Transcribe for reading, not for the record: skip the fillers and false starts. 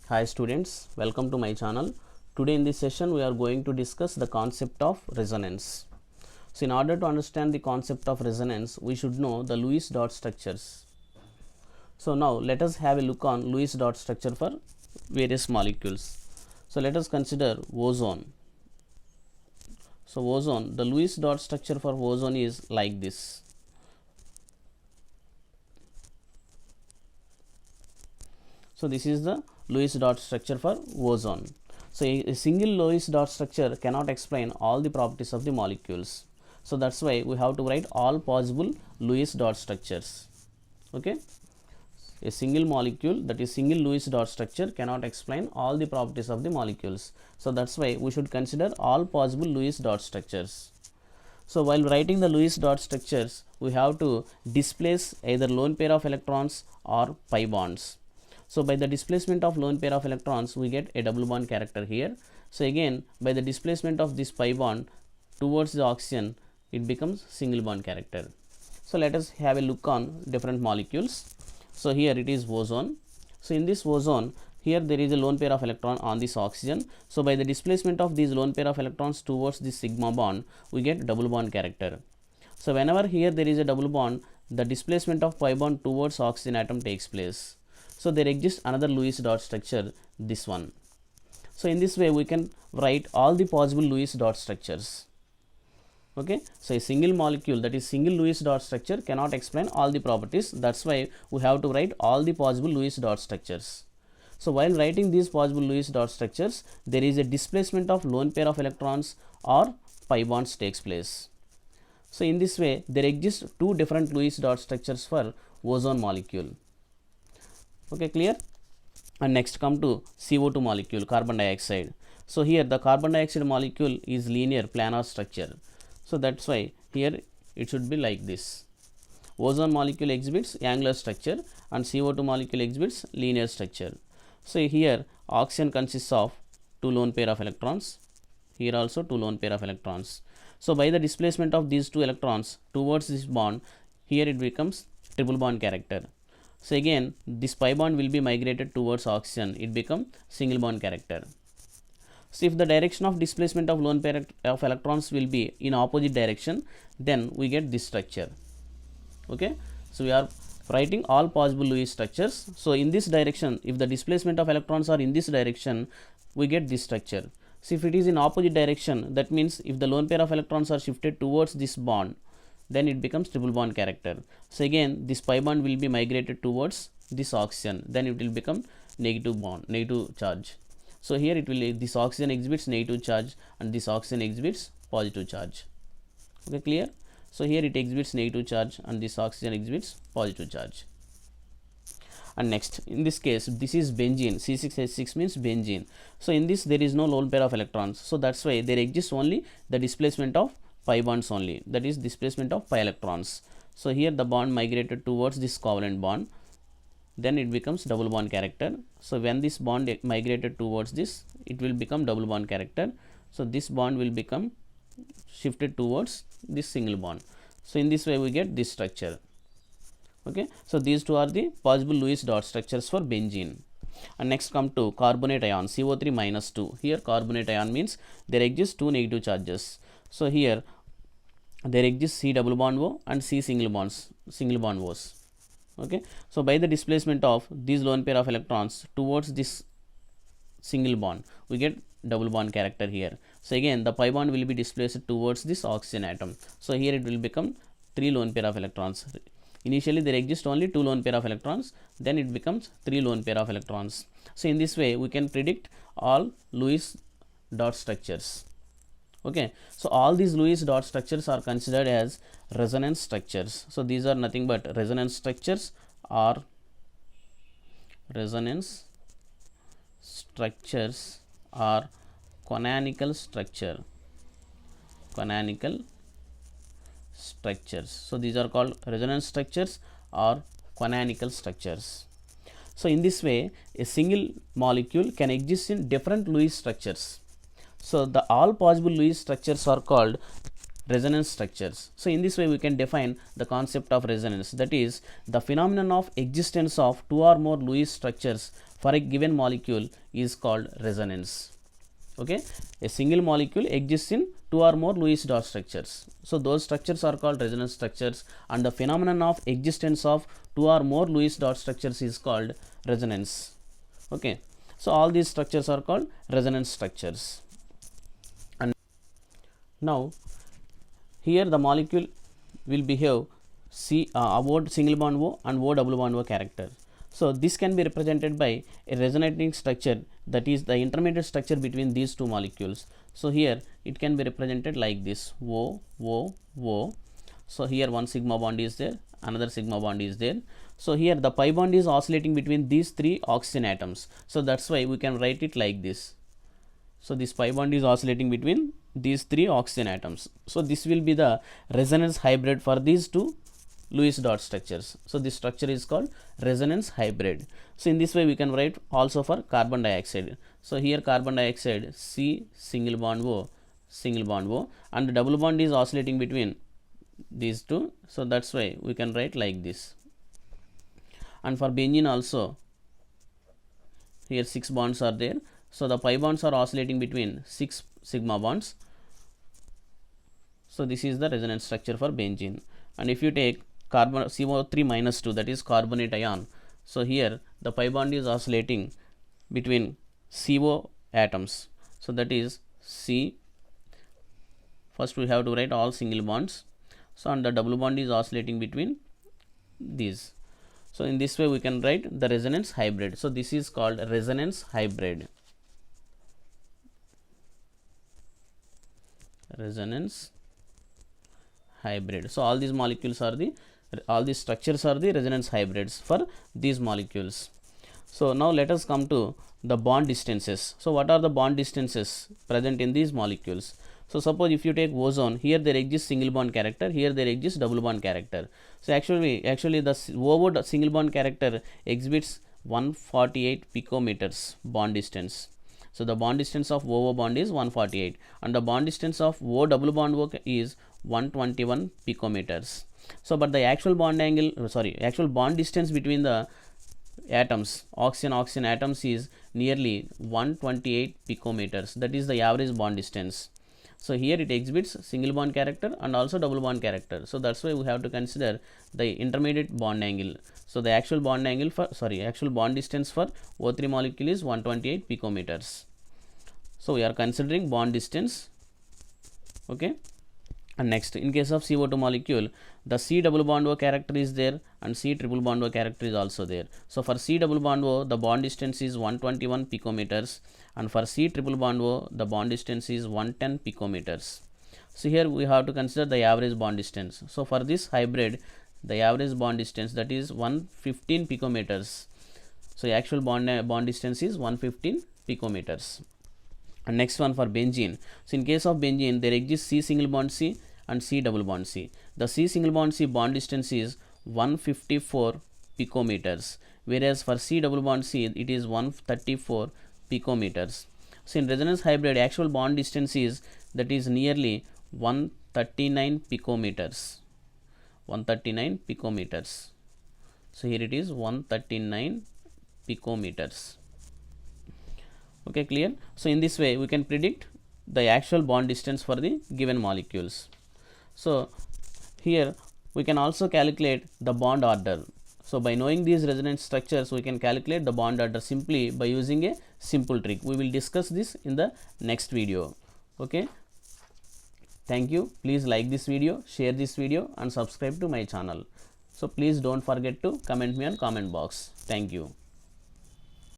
Hi students, welcome to my channel. Today in this session we are going to discuss the concept of resonance. So in order to understand the concept of resonance, we should know the Lewis dot structures. So now let us have a look on Lewis dot structure for various molecules. So let us consider ozone. So ozone, the Lewis dot structure for ozone is like this. So this is the Lewis dot structure for ozone. So a single Lewis dot structure cannot explain all the properties of the molecules. So that's why we have to write all possible Lewis dot structures. Okay. A single molecule, that is single Lewis dot structure, cannot explain all the properties of the molecules. So that's why we should consider all possible Lewis dot structures. So while writing the Lewis dot structures, we have to displace either lone pair of electrons or pi bonds. So by the displacement of lone pair of electrons, we get a double bond character here. So again, by the displacement of this pi bond towards the oxygen, it becomes single bond character. So let us have a look on different molecules. So here it is ozone. So in this ozone, here there is a lone pair of electron on this oxygen. So by the displacement of these lone pair of electrons towards this sigma bond, we get double bond character. So whenever here there is a double bond, the displacement of pi bond towards oxygen atom takes place. So there exists another Lewis dot structure, this one. So in this way we can write all the possible Lewis dot structures. Okay, so a single molecule, that is single Lewis dot structure, cannot explain all the properties. That's why we have to write all the possible Lewis dot structures. So while writing these possible Lewis dot structures, there is a displacement of lone pair of electrons or pi bonds takes place. So in this way there exist two different Lewis dot structures for ozone molecule. Okay, clear? And next come to CO2 molecule, carbon dioxide. So here the carbon dioxide molecule is linear planar structure. So that's why here it should be like this. Ozone molecule exhibits angular structure and CO2 molecule exhibits linear structure. So here oxygen consists of two lone pair of electrons. Here also two lone pair of electrons. So by the displacement of these two electrons towards this bond, here it becomes triple bond character. So again this pi bond will be migrated towards oxygen, it becomes single bond character. So if the direction of displacement of lone pair of electrons will be in opposite direction, then we get this structure. Okay, so we are writing all possible Lewis structures. So in this direction, if the displacement of electrons are in this direction, we get this structure. So if it is in opposite direction, that means if the lone pair of electrons are shifted towards this bond, then it becomes triple bond character. So again this pi bond will be migrated towards this oxygen, then it will become negative bond, negative charge. So here it will, this oxygen exhibits negative charge and this oxygen exhibits positive charge. Okay, clear? So here it exhibits negative charge and this oxygen exhibits positive charge. And next, in this case, this is benzene, C6H6 means benzene. So in this there is no lone pair of electrons, so that's why there exists only the displacement of pi bonds only, that is displacement of pi electrons. So here the bond migrated towards this covalent bond, then it becomes double bond character. So when this bond migrated towards this, it will become double bond character. So this bond will become shifted towards this single bond. So in this way we get this structure. Okay, so these two are the possible Lewis dot structures for benzene. And next come to carbonate ion, CO3 minus 2. Here carbonate ion means there exist two negative charges. So here there exists C double bond O and C single bond O's. Okay, so by the displacement of these lone pair of electrons towards this single bond, we get double bond character here. So again the pi bond will be displaced towards this oxygen atom. So here it will become three lone pair of electrons. Initially there exist only two lone pair of electrons, then it becomes three lone pair of electrons. So in this way we can predict all Lewis dot structures. Okay, so all these Lewis dot structures are considered as resonance structures. So these are nothing but resonance structures or resonance structures or canonical structure. Canonical structures. So these are called resonance structures or canonical structures. So in this way a single molecule can exist in different Lewis structures. So the all possible Lewis structures are called resonance structures. So in this way we can define the concept of resonance, that is the phenomenon of existence of two or more Lewis structures for a given molecule is called resonance. Okay, a single molecule exists in 2 or more Lewis dot structures. So those structures are called resonance structures, and the phenomenon of existence of 2 or more Lewis dot structures is called resonance. Okay, so all these structures are called resonance structures. And now here the molecule will behave about single bond O and O double bond O character. So this can be represented by a resonating structure, that is the intermediate structure between these two molecules. So here it can be represented like this, O, O, O. So here one sigma bond is there, another sigma bond is there. So here the pi bond is oscillating between these 3 oxygen atoms. So that's why we can write it like this. So this pi bond is oscillating between these 3 oxygen atoms. So this will be the resonance hybrid for these two Lewis dot structures. So this structure is called resonance hybrid. So in this way we can write also for carbon dioxide. So here carbon dioxide C single bond O, and the double bond is oscillating between these two. So that's why we can write like this. And for benzene also, here 6 bonds are there. So the pi bonds are oscillating between 6 sigma bonds. So this is the resonance structure for benzene. And if you take carbon CO3 minus 2, that is carbonate ion, so here the pi bond is oscillating between CO atoms. So that is C. First we have to write all single bonds. So and the double bond is oscillating between these. So in this way we can write the resonance hybrid. So this is called resonance hybrid. Resonance hybrid. So all these molecules are all these structures are the resonance hybrids for these molecules. So now let us come to the bond distances. So what are the bond distances present in these molecules? So suppose if you take ozone, here there exists single bond character, here there exists double bond character. So actually the OO single bond character exhibits 148 picometers bond distance. So the bond distance of OO bond is 148, and the bond distance of O double bond O is 121 picometers. So but the actual bond distance between the atoms, oxygen atoms, is nearly 128 picometers. That is the average bond distance. So here it exhibits single bond character and also double bond character. So that's why we have to consider the intermediate bond angle. So the actual bond distance for O3 molecule is 128 picometers. So we are considering bond distance. Okay. And next, in case of CO2 molecule, the C double bond O character is there and C triple bond O character is also there. So for C double bond O, the bond distance is 121 picometers, and for C triple bond O, the bond distance is 110 picometers. So here we have to consider the average bond distance. So for this hybrid, the average bond distance, that is 115 picometers. So actual bond distance is 115 picometers. And next one for benzene. So in case of benzene, there exists C single bond C and C double bond C. The C single bond C bond distance is 154 picometers, whereas for C double bond C it is 134 picometers. So in resonance hybrid, actual bond distance is nearly 139 picometers. 139 picometers. So here it is 139 picometers. Okay, clear? So in this way we can predict the actual bond distance for the given molecules. So here we can also calculate the bond order. So by knowing these resonance structures, we can calculate the bond order simply by using a simple trick. We will discuss this in the next video. Okay, thank you. Please like this video, share this video and subscribe to my channel. So please don't forget to comment me on comment box. Thank you.